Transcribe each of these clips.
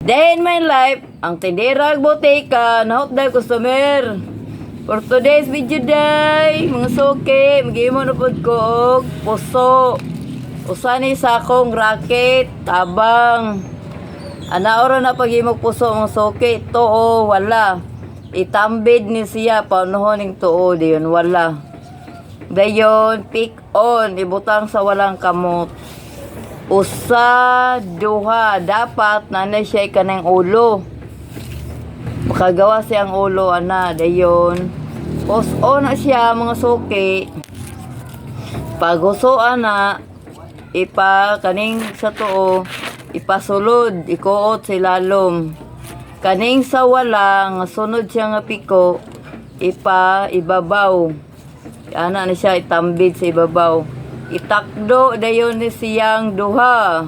Day in my life, ang tindirang botika, na-hot customer. For today's video day, mga suki, mag-iimo na po ko og puso. Usani sa akong racket, tabang. Anaora na pag-iimo puso mga suki, too, wala. Itambid ni siya, paunohon ng too, diyon, wala. Dayon, pick on, ibutang sa walang kamot. Usa, duha, dapat nanay siya kanang ulo. Makagawa siyang ulo, ana, dayon. Puso na siya, mga suki. Pagusoan na, kaning sa tuo, ipasulod, ikuot si lalom. Kaning sa wala, nga sunod siya nga piko, ibabaw. Ana na siya, itambid sa ibabaw. Itakdo dayon ni siyang duha.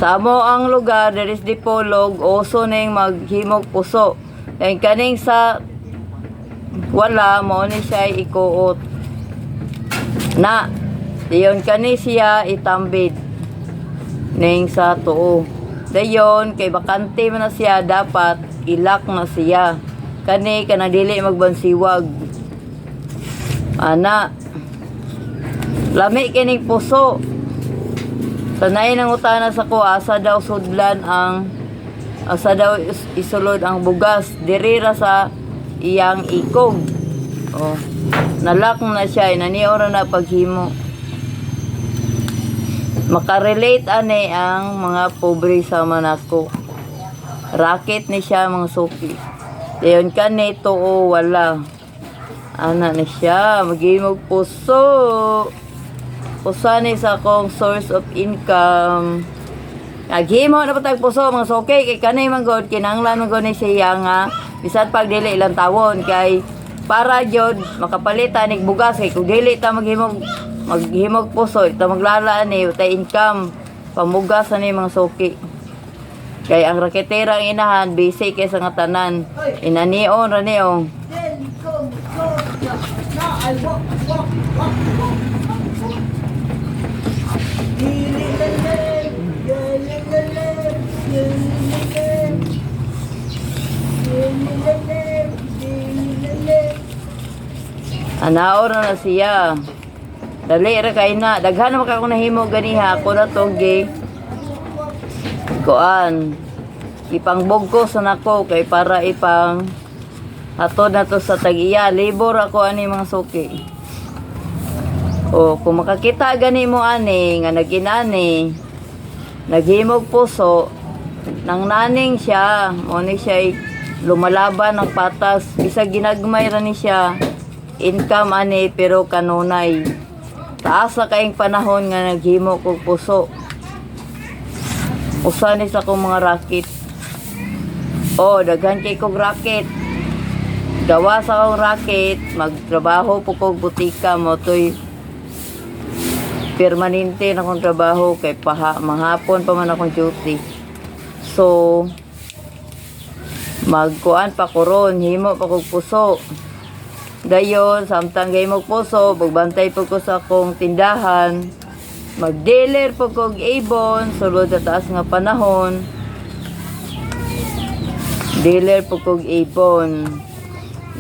Sa amo ang lugar, there is dipolog, oso ning maghimog puso. Kaya kaning sa wala, mo ni siya ikuot. Na, dayon kani siya itambid. Ning sa tuo. Dayon, kay bakante man na siya, dapat ilak na siya. Kani, kanadili magbansiwag. Ana, lami kining puso. Sanay nang utana sa ko, asa daw sudlan asa daw isulod ang bugas dirira sa iyang ikog. Oh, nalak na siya, inaniora na paghimo. Makarelate ani ang mga pobre sa manako. Racket ni siya, mga suki. Dayon kanito o wala. Ana na siya, magimog puso. Usani sa akong source of income. Naghimo na patag puso, mga suki. Kay kanay manggod, kinanglan manggod ni siya nga. Bisan pag dili ilang tawon. Kay para jod, makapalitan ni bugas. Kay kung dili ta maghimog puso, ita maglala ni, tay income. Pamugas ni mga suki. Kay ang raketera ang inahan, busy kay sa nga tanan. Inanion, raniong. Anaor na siya. Dali ra kay na. Daghan naman ako nahimo ganiha. Ako na togi. Kuan. Ipangbog ko sa nako kay para ipang hatod na to sa tag-iya. Labor ako ani mga suki. O kung makakita gani mo ani nga naginani, naghimog puso nang naning siya, mo ni siya lumalaban ng patas, bisag ginagmay ra ni siya. Income ani pero kanunay. Taas sa kaing panahon nga naghimo kog puso. Usa ni sa kong mga racket. O daghan kay kog racket. Gawa sa akong racket, magtrabaho po kog butika mo to'y permanente na akong trabaho kay manghapon pa man akong duty. So, magkuan pa ko ron, himo pa kog puso. Dayon, samtang gay mo puso, magbantay po ko sa akong tindahan, mag-dealer po kog ibon, sulod sa taas nga panahon. Dealer po kog ibon.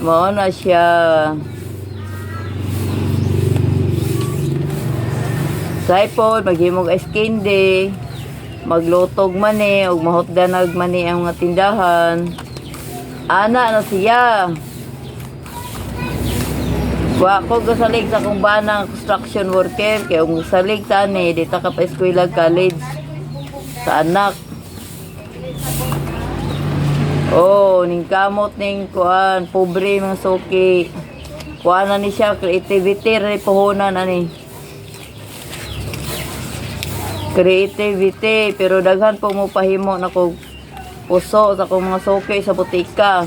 Mao na siya. Saipod, maghimog ice candy, maglutog mani, o mahotdanag mani ang mga tindahan. Ana na siya. Wa ko gasalig sa kong banang construction worker, kaya kung salig tani, dito ka pa eskwela college sa anak. Oh, ning kamot ning kuan, pobre mga suki. Kuan na ni siya, creativity, puhunan ani. Creativity, pero daghan po mo pahimo na kog puso sa kong mga suki sa butika.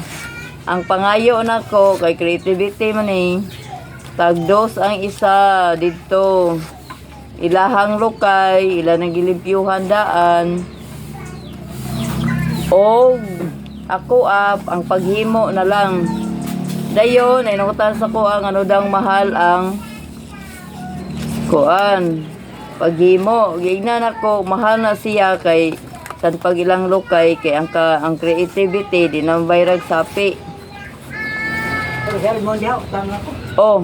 Ang pangayo na ko, kay creativity man eh. Tagdos ang isa dito. Ilahang lukay, ila nagilimpyuhan daan. Og ako ang paghimo na lang. Dayon, ay nakutan sa ko ang ano dang mahal ang kuan. paghimo. Gignan ako, mahal na siya kay sa pag ilang lokay kay ang creativity di nang bayrag sapi. Pero sa mo diha, tama ko. Oh,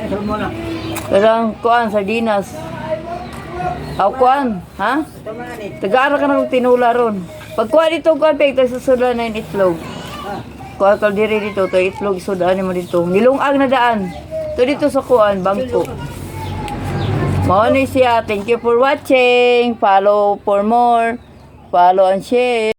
Sa mo na. karang kuan sardinas. Aw kuan, ha? Tama na ni. Tagaara ka na kong tinula ron. Pag kuha dito, kuha pek, susudan na yung itlog. Ah, Kuha ka diri dito, to itlog, sudaan mo dito. Nilungag na daan. To dito sa kuan, bangko. Mao ni siya. Thank you for watching. Follow for more. Follow and share.